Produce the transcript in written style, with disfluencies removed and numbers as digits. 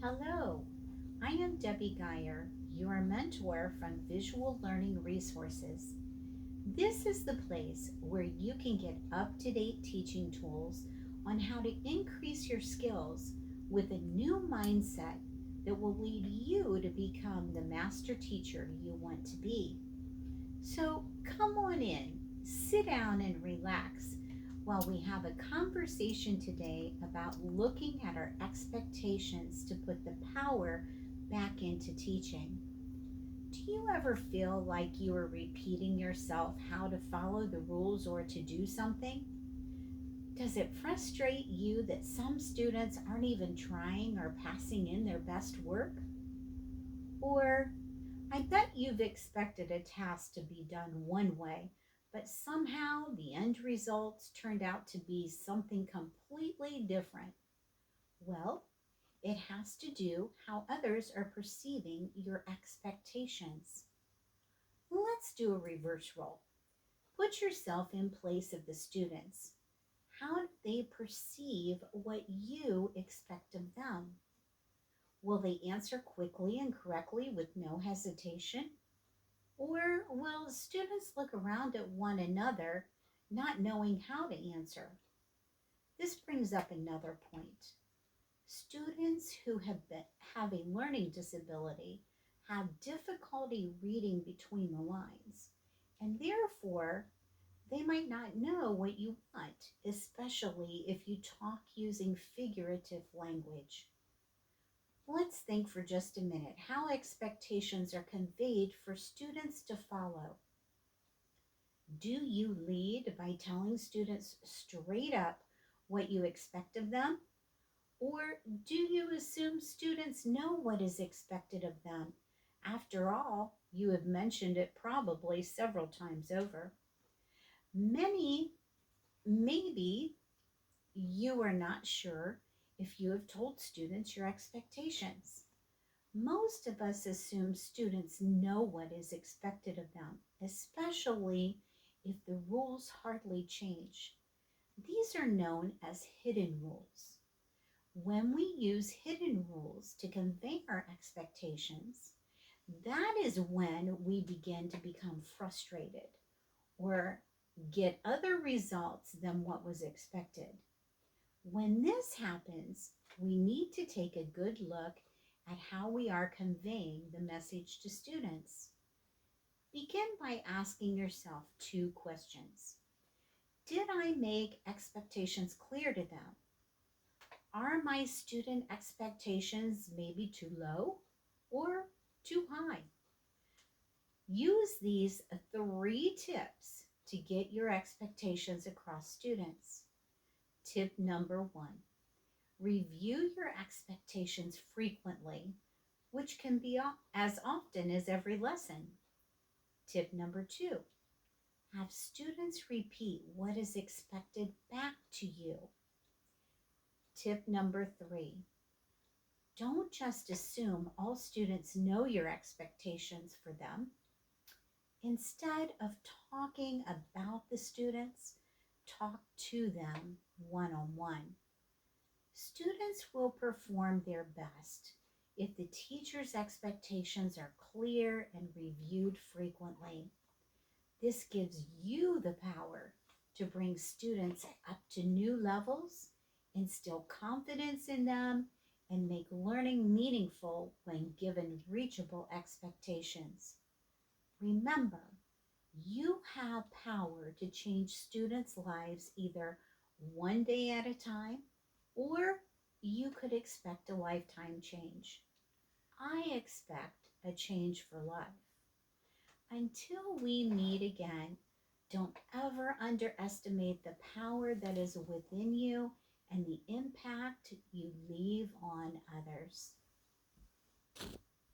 Hello, I am Debbie Geyer, your mentor from Visual Learning Resources. This is the place where you can get up to date teaching tools on how to increase your skills with a new mindset that will lead you to become the master teacher you want to be. So come on in, sit down, and relax while we have a conversation today about looking at our expectations to put the power back into teaching. Do you ever feel like you are repeating yourself how to follow the rules or to do something? Does it frustrate you that some students aren't even trying or passing in their best work? Or I bet you've expected a task to be done one way, but somehow the end results turned out to be something completely different. Well, it has to do how others are perceiving your expectations. Let's do a reverse role. Put yourself in place of the students. How do they perceive what you expect of them? Will they answer quickly and correctly with no hesitation? Or will students look around at one another, not knowing how to answer? This brings up another point. Students who have a learning disability have difficulty reading between the lines, and therefore they might not know what you want, especially if you talk using figurative language. Let's think for just a minute how expectations are conveyed for students to follow. Do you lead by telling students straight up what you expect of them? Or do you assume students know what is expected of them? After all, you have mentioned it probably several times over. Many, maybe you are not sure if you have told students your expectations. Most of us assume students know what is expected of them, especially if the rules hardly change. These are known as hidden rules. When we use hidden rules to convey our expectations, that is when we begin to become frustrated or get other results than what was expected. When this happens, we need to take a good look at how we are conveying the message to students. Begin by asking yourself two questions. Did I make expectations clear to them? Are my student expectations maybe too low or too high? Use these three tips to get your expectations across students. Tip number one, review your expectations frequently, which can be as often as every lesson. Tip number two, have students repeat what is expected back to you. Tip number three, don't just assume all students know your expectations for them. Instead of talking about the students, talk to them one on one. Students will perform their best if the teacher's expectations are clear and reviewed frequently. This gives you the power to bring students up to new levels, instill confidence in them, and make learning meaningful when given reachable expectations. Remember, you have power to change students' lives either one day at a time, or you could expect a lifetime change. I expect a change for life. Until we meet again, don't ever underestimate the power that is within you and the impact you leave on others.